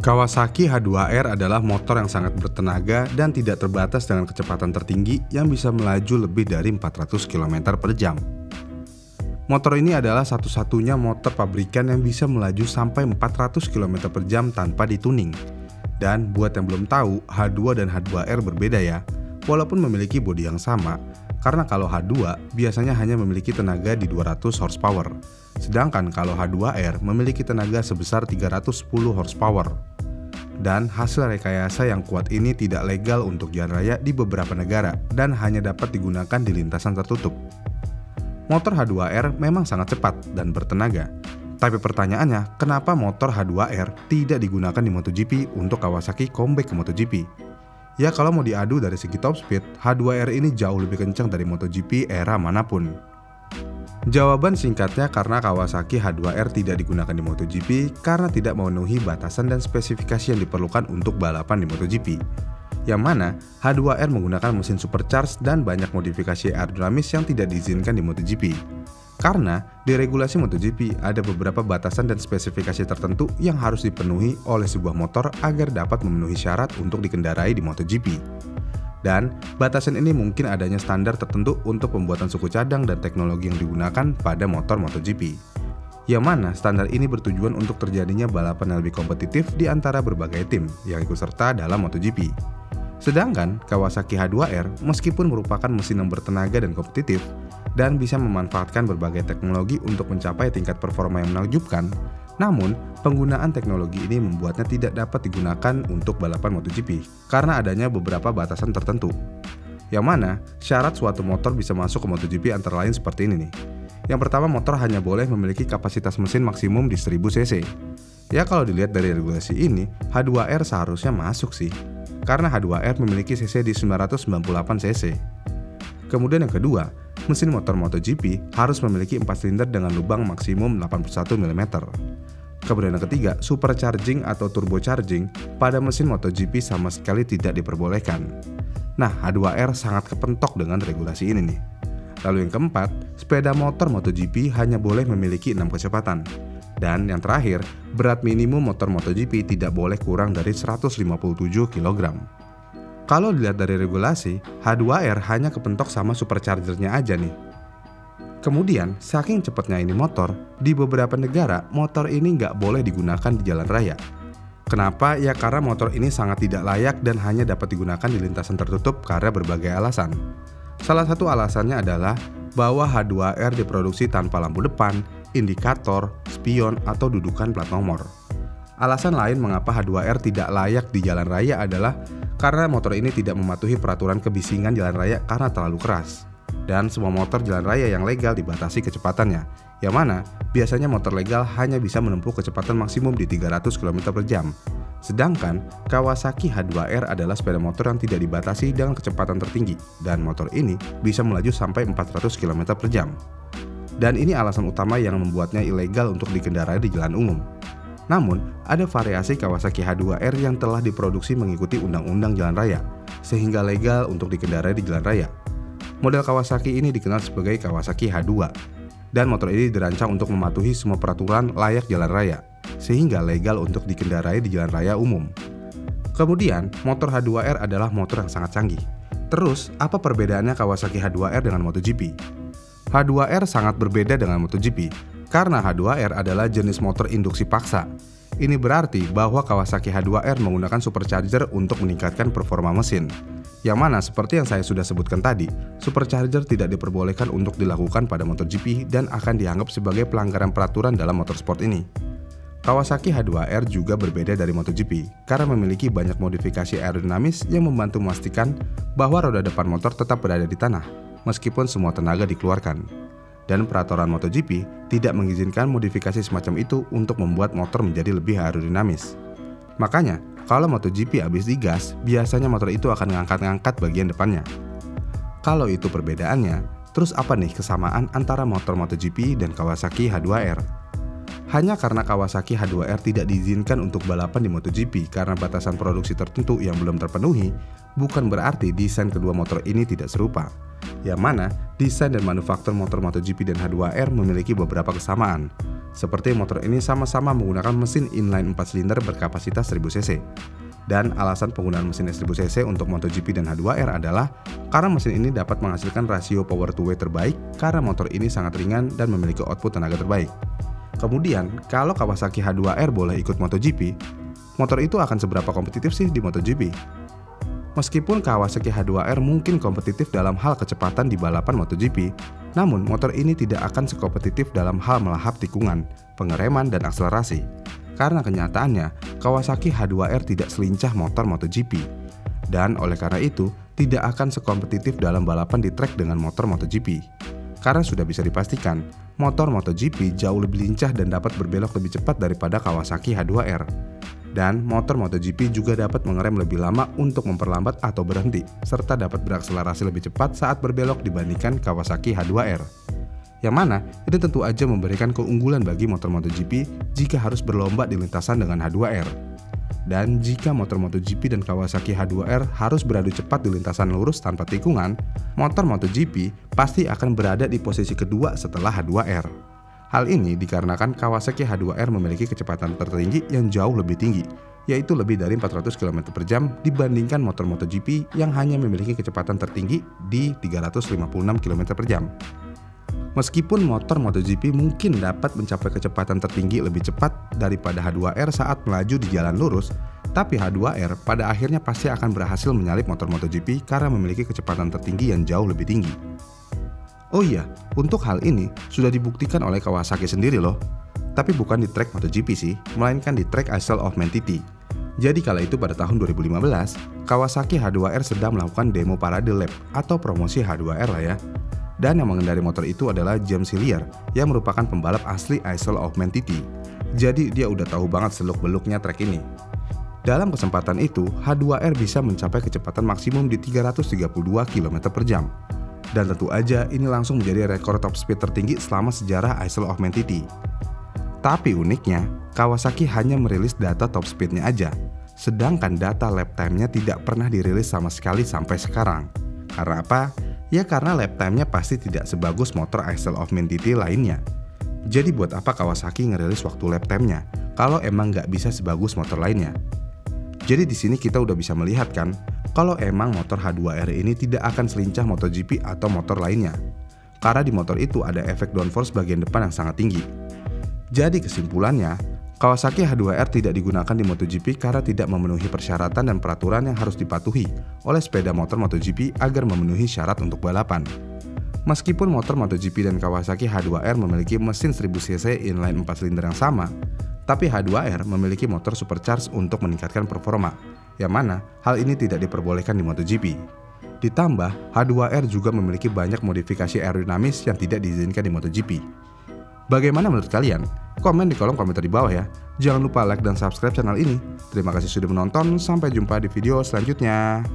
Kawasaki H2R adalah motor yang sangat bertenaga dan tidak terbatas dengan kecepatan tertinggi yang bisa melaju lebih dari 400 km per jam. Motor ini adalah satu-satunya motor pabrikan yang bisa melaju sampai 400 km per jam tanpa dituning. Dan buat yang belum tahu, H2 dan H2R berbeda ya, walaupun memiliki bodi yang sama, karena kalau H2 biasanya hanya memiliki tenaga di 200 horsepower, sedangkan kalau H2R memiliki tenaga sebesar 310 horsepower. Dan hasil rekayasa yang kuat ini tidak legal untuk jalan raya di beberapa negara dan hanya dapat digunakan di lintasan tertutup. Motor H2R memang sangat cepat dan bertenaga. Tapi pertanyaannya, kenapa motor H2R tidak digunakan di MotoGP untuk Kawasaki comeback ke MotoGP? Ya kalau mau diadu dari segi top speed, H2R ini jauh lebih kencang dari MotoGP era manapun. Jawaban singkatnya karena Kawasaki H2R tidak digunakan di MotoGP karena tidak memenuhi batasan dan spesifikasi yang diperlukan untuk balapan di MotoGP. Yang mana H2R menggunakan mesin supercharged dan banyak modifikasi aerodinamis yang tidak diizinkan di MotoGP. Karena di regulasi MotoGP ada beberapa batasan dan spesifikasi tertentu yang harus dipenuhi oleh sebuah motor agar dapat memenuhi syarat untuk dikendarai di MotoGP. Dan batasan ini mungkin adanya standar tertentu untuk pembuatan suku cadang dan teknologi yang digunakan pada motor MotoGP. Yang mana standar ini bertujuan untuk terjadinya balapan yang lebih kompetitif di antara berbagai tim yang ikut serta dalam MotoGP. Sedangkan Kawasaki H2R meskipun merupakan mesin yang bertenaga dan kompetitif dan bisa memanfaatkan berbagai teknologi untuk mencapai tingkat performa yang menakjubkan, namun penggunaan teknologi ini membuatnya tidak dapat digunakan untuk balapan MotoGP karena adanya beberapa batasan tertentu. Yang mana syarat suatu motor bisa masuk ke MotoGP antara lain seperti ini nih. Yang pertama, motor hanya boleh memiliki kapasitas mesin maksimum di 1000 cc. Ya kalau dilihat dari regulasi ini, H2R seharusnya masuk sih, karena H2R memiliki cc di 998 cc. Kemudian yang kedua, mesin motor MotoGP harus memiliki 4 silinder dengan lubang maksimum 81 mm. Kemudian yang ketiga, supercharging atau turbocharging pada mesin MotoGP sama sekali tidak diperbolehkan. Nah, H2R sangat kepentok dengan regulasi ini nih. Lalu yang keempat, sepeda motor MotoGP hanya boleh memiliki 6 kecepatan. Dan yang terakhir, berat minimum motor MotoGP tidak boleh kurang dari 157 kg. Kalau dilihat dari regulasi, H2R hanya kepentok sama superchargernya aja nih. Kemudian, saking cepatnya ini motor, di beberapa negara motor ini nggak boleh digunakan di jalan raya. Kenapa? Ya karena motor ini sangat tidak layak dan hanya dapat digunakan di lintasan tertutup karena berbagai alasan. Salah satu alasannya adalah bahwa H2R diproduksi tanpa lampu depan, indikator, spion, atau dudukan plat nomor. Alasan lain mengapa H2R tidak layak di jalan raya adalah karena motor ini tidak mematuhi peraturan kebisingan jalan raya karena terlalu keras. Dan semua motor jalan raya yang legal dibatasi kecepatannya, yang mana biasanya motor legal hanya bisa menempuh kecepatan maksimum di 300 km per jam. Sedangkan Kawasaki H2R adalah sepeda motor yang tidak dibatasi dengan kecepatan tertinggi, dan motor ini bisa melaju sampai 400 km per jam. Dan ini alasan utama yang membuatnya ilegal untuk dikendarai di jalan umum. Namun, ada variasi Kawasaki H2R yang telah diproduksi mengikuti undang-undang jalan raya, sehingga legal untuk dikendarai di jalan raya. Model Kawasaki ini dikenal sebagai Kawasaki H2, dan motor ini dirancang untuk mematuhi semua peraturan layak jalan raya, sehingga legal untuk dikendarai di jalan raya umum. Kemudian, motor H2R adalah motor yang sangat canggih. Terus, apa perbedaannya Kawasaki H2R dengan MotoGP? H2R sangat berbeda dengan MotoGP, karena H2R adalah jenis motor induksi paksa. Ini berarti bahwa Kawasaki H2R menggunakan supercharger untuk meningkatkan performa mesin. Yang mana seperti yang saya sudah sebutkan tadi, supercharger tidak diperbolehkan untuk dilakukan pada MotoGP dan akan dianggap sebagai pelanggaran peraturan dalam motorsport ini. Kawasaki H2R juga berbeda dari MotoGP karena memiliki banyak modifikasi aerodinamis yang membantu memastikan bahwa roda depan motor tetap berada di tanah, meskipun semua tenaga dikeluarkan. Dan peraturan MotoGP tidak mengizinkan modifikasi semacam itu untuk membuat motor menjadi lebih aerodinamis. Makanya, kalau MotoGP habis digas, biasanya motor itu akan ngangkat-ngangkat bagian depannya. Kalau itu perbedaannya, terus apa nih kesamaan antara motor MotoGP dan Kawasaki H2R? Hanya karena Kawasaki H2R tidak diizinkan untuk balapan di MotoGP karena batasan produksi tertentu yang belum terpenuhi, bukan berarti desain kedua motor ini tidak serupa. Yang mana, desain dan manufaktur motor MotoGP dan H2R memiliki beberapa kesamaan. Seperti motor ini sama-sama menggunakan mesin inline 4 silinder berkapasitas 1000 cc. Dan alasan penggunaan mesin 1000 cc untuk MotoGP dan H2R adalah karena mesin ini dapat menghasilkan rasio power to weight terbaik karena motor ini sangat ringan dan memiliki output tenaga terbaik. Kemudian, kalau Kawasaki H2R boleh ikut MotoGP, motor itu akan seberapa kompetitif sih di MotoGP? Meskipun Kawasaki H2R mungkin kompetitif dalam hal kecepatan di balapan MotoGP, namun motor ini tidak akan sekompetitif dalam hal melahap tikungan, pengereman, dan akselerasi. Karena kenyataannya, Kawasaki H2R tidak selincah motor MotoGP. Dan oleh karena itu, tidak akan sekompetitif dalam balapan di trek dengan motor MotoGP. Karena sudah bisa dipastikan, motor MotoGP jauh lebih lincah dan dapat berbelok lebih cepat daripada Kawasaki H2R. Dan motor MotoGP juga dapat mengerem lebih lama untuk memperlambat atau berhenti, serta dapat berakselerasi lebih cepat saat berbelok dibandingkan Kawasaki H2R. Yang mana itu tentu aja memberikan keunggulan bagi motor MotoGP jika harus berlomba di lintasan dengan H2R. Dan jika motor MotoGP dan Kawasaki H2R harus beradu cepat di lintasan lurus tanpa tikungan, motor MotoGP pasti akan berada di posisi kedua setelah H2R. Hal ini dikarenakan Kawasaki H2R memiliki kecepatan tertinggi yang jauh lebih tinggi, yaitu lebih dari 400 km per jam dibandingkan motor MotoGP yang hanya memiliki kecepatan tertinggi di 356 km per jam. Meskipun motor MotoGP mungkin dapat mencapai kecepatan tertinggi lebih cepat daripada H2R saat melaju di jalan lurus, tapi H2R pada akhirnya pasti akan berhasil menyalip motor MotoGP karena memiliki kecepatan tertinggi yang jauh lebih tinggi. Oh iya, untuk hal ini sudah dibuktikan oleh Kawasaki sendiri loh. Tapi bukan di trek MotoGP sih, melainkan di trek Isle of Man TT. Jadi kala itu pada tahun 2015, Kawasaki H2R sedang melakukan demo parade lap atau promosi H2R lah ya. Dan yang mengendari motor itu adalah James Hillier yang merupakan pembalap asli Isle of Man TT. Jadi dia udah tahu banget seluk-beluknya trek ini. Dalam kesempatan itu, H2R bisa mencapai kecepatan maksimum di 332 km per jam. Dan tentu aja ini langsung menjadi rekor top speed tertinggi selama sejarah Isle of Man TT. Tapi uniknya, Kawasaki hanya merilis data top speednya aja, sedangkan data lap time-nya tidak pernah dirilis sama sekali sampai sekarang. Karena apa? Ya karena lap time-nya pasti tidak sebagus motor Isle of Man TT lainnya. Jadi buat apa Kawasaki ngerilis waktu lap time-nya kalau emang nggak bisa sebagus motor lainnya? Jadi di sini kita udah bisa melihat kan, kalau emang motor H2R ini tidak akan selincah MotoGP atau motor lainnya. Karena di motor itu ada efek downforce bagian depan yang sangat tinggi. Jadi kesimpulannya, Kawasaki H2R tidak digunakan di MotoGP karena tidak memenuhi persyaratan dan peraturan yang harus dipatuhi oleh sepeda motor MotoGP agar memenuhi syarat untuk balapan. Meskipun motor MotoGP dan Kawasaki H2R memiliki mesin 1000 cc inline 4 silinder yang sama, tapi H2R memiliki motor supercharged untuk meningkatkan performa, yang mana hal ini tidak diperbolehkan di MotoGP. Ditambah, H2R juga memiliki banyak modifikasi aerodinamis yang tidak diizinkan di MotoGP. Bagaimana menurut kalian? Komen di kolom komentar di bawah ya. Jangan lupa like dan subscribe channel ini. Terima kasih sudah menonton, sampai jumpa di video selanjutnya.